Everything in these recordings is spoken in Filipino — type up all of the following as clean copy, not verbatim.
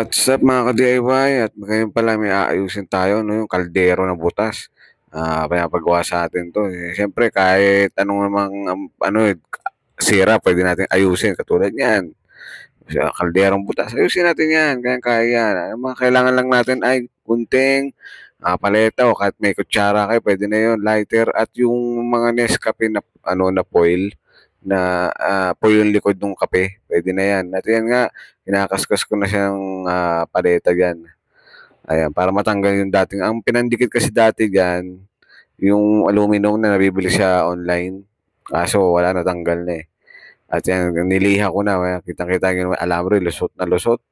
What's up mga ka-DIY at ngayon pala may aayusin tayo 'no, yung kaldero na butas. Pinapagawa sa'tin 'to, siyempre kahit anong namang, sira puwede nating ayusin katulad niyan, sa kalderong butas ayusin natin 'yan, kayang-kaya 'yan. Ang mga kailangan lang natin ay gunting, paleta o kahit may kutsara kayo puwede na 'yun, lighter at yung mga Nescafe na na foil na, foil yung likod nung kape, puwede na 'yan. At 'yan nga, kinakaskas ko na siyang, paleta diyan, ayan, para matanggal yung dating ang pinandikit kasi dati diyan, yung aluminum na nabibili sa online, kaso wala natanggal na, eh. At 'yan niliha ko na, ayan kitang-kita niyo naman alambre lusot na lusot.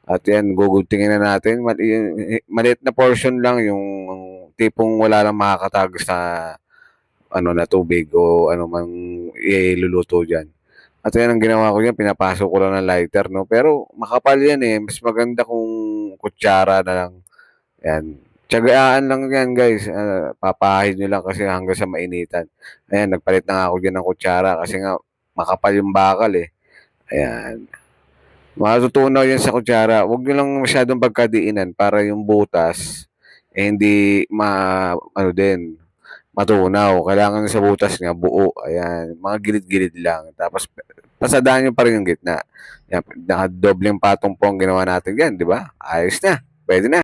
At 'yan guguntingin na natin maliit na portion lang yung tipong wala lang makakatago sa na tubig o ano mang iluluto diyan. At 'yan ang ginawa ko diyan pinapasok ko lang ng lighter 'no, pero makapal 'yan, eh, mas maganda kung kutsara na lang, 'yan. Tiyagaan lang 'yan guys, papahin niyo lang kasi hanggang sa mainitan. Ayan nagpalit na nga ako diyan ng kutsara kasi nga makapal yung bakal, eh, ayan. Matutunaw 'yan sa kutsara, huwag niyo lang masyadong pagkadiinan para yung butas, hindi din, matunaw. Kailangan sa butas niya buo, ayan, mga gilid-gilid lang tapos pasadaan niyo pa rin yung gitna. Yan, nakadobleng patong po ang ginawa natin diyan, 'di ba? Ayos na, puwede na.